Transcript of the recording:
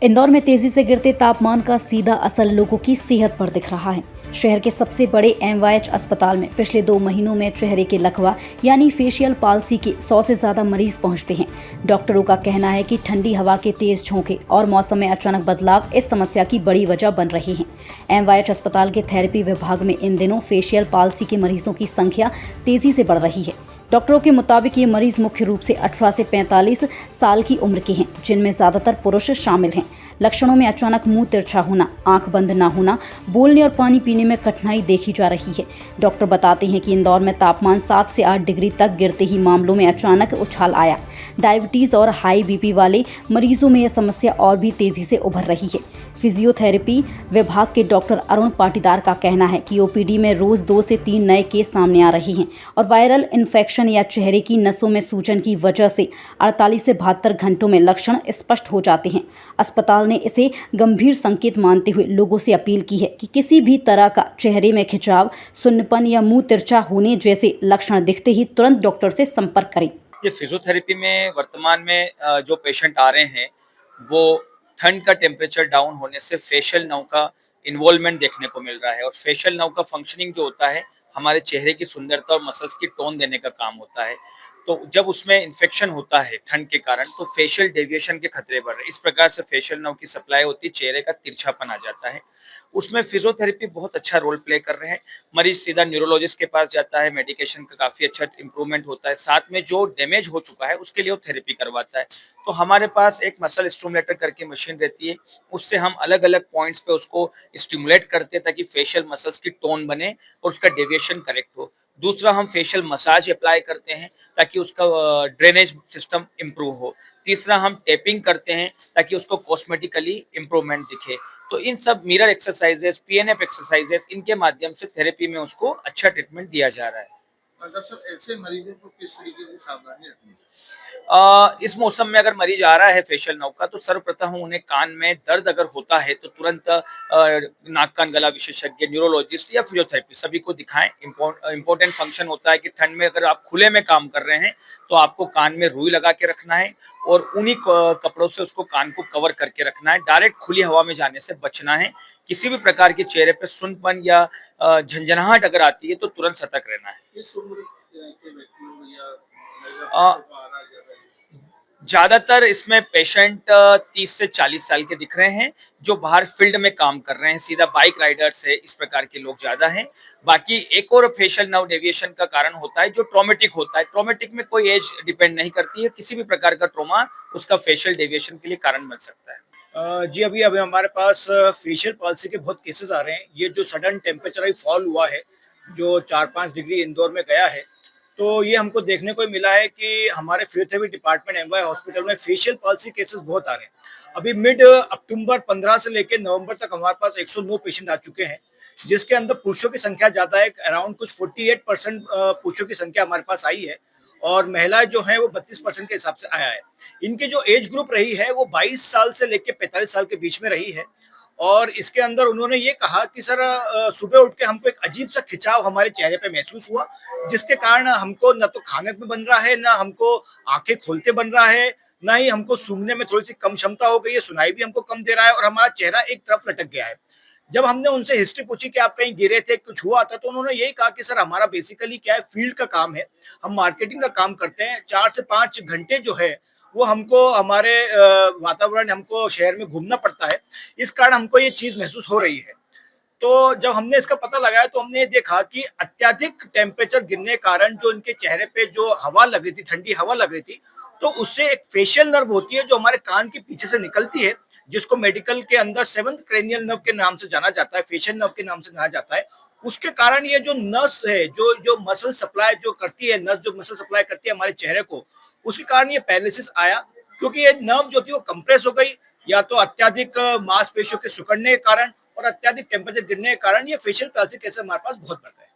इंदौर में तेजी से गिरते तापमान का सीधा असर लोगों की सेहत पर दिख रहा है। शहर के सबसे बड़े एमवाईएच अस्पताल में पिछले 2 महीनों में चेहरे के लकवा यानी फेशियल पाल्सी के 100 से ज्यादा मरीज पहुंचते हैं। डॉक्टरों का कहना है कि ठंडी हवा के तेज झोंके और मौसम में अचानक बदलाव इस समस्या की बड़ी वजह बन रहे हैं। एमवाईएच अस्पताल के थेरेपी विभाग में इन दिनों फेशियल पाल्सी के मरीजों की संख्या तेजी से बढ़ रही है। डॉक्टरों के मुताबिक ये मरीज मुख्य रूप से 18 से 45 साल की उम्र के हैं, जिनमें ज्यादातर पुरुष शामिल हैं। लक्षणों में अचानक मुंह तिरछा होना, आंख बंद न होना, बोलने और पानी पीने में कठिनाई देखी जा रही है। डॉक्टर बताते हैं कि इंदौर में तापमान 7 से 8 डिग्री तक गिरते ही मामलों में अचानक उछाल आया। डायबिटीज और हाई बीपी वाले मरीजों में यह समस्या और भी तेजी से उभर रही है। फिजियोथेरेपी विभाग के डॉक्टर अरुण पाटीदार का कहना है कि ओपीडी में रोज 2 से 3 नए केस सामने आ रहे हैं और वायरल इन्फेक्शन या चेहरे की नसों में सूजन की वजह से 48 से 72 घंटों में लक्षण स्पष्ट हो जाते हैं। अस्पताल ने इसे गंभीर संकेत मानते हुए लोगों से अपील की है कि किसी भी तरह का चेहरे में खिंचाव, सुन्नपन या मुंह तिरछा होने जैसे लक्षण दिखते ही तुरंत डॉक्टर से संपर्क करें। ये फिजियोथेरेपी में वर्तमान में जो पेशेंट आ रहे हैं वो ठंड का टेम्परेचर डाउन होने से फेशियल नर्व का इन्वॉल्वमेंट देखने को मिल रहा है। और फेशियल नर्व का फंक्शनिंग जो होता है हमारे चेहरे की सुंदरता और मसल्स की टोन देने का काम होता है। तो जब उसमें इन्फेक्शन होता है ठंड के कारण तो फेशियल डेविएशन के खतरे बढ़ रहे हैं। इस प्रकार से फेशियल नर्व की सप्लाई होती है, चेहरे का तिरछापन आ जाता है। उसमें फिजियोथेरेपी बहुत अच्छा रोल प्ले कर रहे हैं। मरीज सीधा न्यूरोलॉजिस्ट के पास जाता है, मेडिकेशन का काफी अच्छा इंप्रूवमेंट होता है, साथ में जो डैमेज हो चुका है उसके लिए वो थेरेपी करवाता है। तो हमारे पास एक मसल स्टिमुलेटर करके मशीन रहती है, उससे हम अलग अलग पॉइंट्स पे उसको स्टिमुलेट करते हैं ताकि फेशियल मसल्स की टोन बने और उसका डेविएशन करेक्ट हो। दूसरा, हम फेशियल मसाज अप्लाई करते हैं ताकि उसका ड्रेनेज सिस्टम इम्प्रूव हो। तीसरा, हम टेपिंग करते हैं ताकि उसको कॉस्मेटिकली इम्प्रूवमेंट दिखे। तो इन सब मिरर एक्सरसाइजेस, पीएनएफ एक्सरसाइजेस, इनके माध्यम से थेरेपी में उसको अच्छा ट्रीटमेंट दिया जा रहा है। डॉक्टर साहब, ऐसे मरीजों को किस तरीके की सावधानी रखनी है? इस मौसम में अगर मरीज आ रहा है फेशियल नर्व का तो सर्वप्रथम उन्हें कान में दर्द अगर होता है तो तुरंत नाक कान गला विशेषज्ञ, न्यूरोलॉजिस्ट या फिजियोथेरेपी सभी को दिखाएं। इम्पोर्टेंट फंक्शन होता है कि ठंड में अगर आप खुले में काम कर रहे हैं तो आपको कान में रुई लगा के रखना है और उन्हीं कपड़ों से उसको कान को कवर करके रखना है। डायरेक्ट खुली हवा में जाने से बचना है। किसी भी प्रकार के चेहरे पे सुन्नपन या झंझनाहट अगर आती है तो तुरंत सतर्क रहना है। किस उम्र के व्यक्तियों या महिला अ, पुरुषों को आना ज्यादा है? ज्यादातर इसमें पेशेंट 30 से 40 साल के दिख रहे हैं जो बाहर फील्ड में काम कर रहे हैं, सीधा बाइक राइडर्स है, इस प्रकार के लोग ज्यादा हैं। बाकी एक और फेशियल नर्व डेविएशन का कारण होता है जो ट्रॉमेटिक होता है। ट्रॉमेटिक में कोई एज डिपेंड नहीं करती है, किसी भी प्रकार का ट्रोमा उसका फेशियल डेविएशन के लिए कारण बन सकता है। जी, अभी अभी हमारे पास फेशियल पाल्सी के बहुत केसेस आ रहे हैं। ये जो सडन टेम्परेचर फॉल हुआ है, जो 4-5 डिग्री इंदौर में गया है, तो ये हमको देखने को मिला है कि हमारे फिजियोथेरेपी डिपार्टमेंट एमवाई हॉस्पिटल में फेशियल पाल्सी केसेस बहुत आ रहे हैं। अभी मिड अक्टूबर 15 से लेकर नवंबर तक हमारे पास 109 पेशेंट आ चुके हैं, जिसके अंदर पुरुषों की संख्या ज़्यादा है। अराउंड कुछ 48% पुरुषों की संख्या हमारे पास आई है और महिलाएं जो हैं वो 32% के हिसाब से आया है। इनकी जो एज ग्रुप रही है वो 22 साल से लेकर 45 साल के बीच में रही है। और इसके अंदर उन्होंने ये कहा कि सर, सुबह उठ के हमको एक अजीब सा खिंचाव हमारे चेहरे पे महसूस हुआ, जिसके कारण हमको न तो खाने में बन रहा है, ना हमको आंखें खोलते बन रहा है, ना ही हमको सूंघने में थोड़ी सी कम क्षमता हो गई है, सुनाई भी हमको कम दे रहा है और हमारा चेहरा एक तरफ लटक गया है। जब हमने उनसे हिस्ट्री पूछी कि आप कहीं गिरे थे, कुछ हुआ था, तो उन्होंने यही कहा कि सर, हमारा बेसिकली क्या है, फील्ड का काम है, हम मार्केटिंग का काम करते हैं। 4 से 5 घंटे जो है वो हमको हमारे वातावरण, हमको शहर में घूमना पड़ता है, इस कारण हमको ये चीज महसूस हो रही है। तो जब हमने इसका पता लगाया तो हमने ये देखा कि अत्यधिक टेम्परेचर गिरने के कारण जो इनके चेहरे पे जो हवा लग रही थी, ठंडी हवा लग रही थी, तो उससे एक फेशियल नर्व होती है जो हमारे कान के पीछे से निकलती है, जिसको मेडिकल के अंदर 7th क्रेनियल नर्व के नाम से जाना जाता है, फेशियल नर्व के नाम से जाना जाता है। उसके कारण ये जो नस है, जो जो मसल सप्लाई जो करती है, नस जो मसल सप्लाई करती है हमारे चेहरे को, उसके कारण ये पैरालिसिस आया, क्योंकि ये नर्व जो थी वो कंप्रेस हो गई, या तो अत्यधिक मांसपेशियों के सिकुड़ने के कारण और अत्यधिक टेम्परेचर गिरने के कारण ये फेशियल पैल्सी केसेस हमारे पास बहुत बढ़ गए।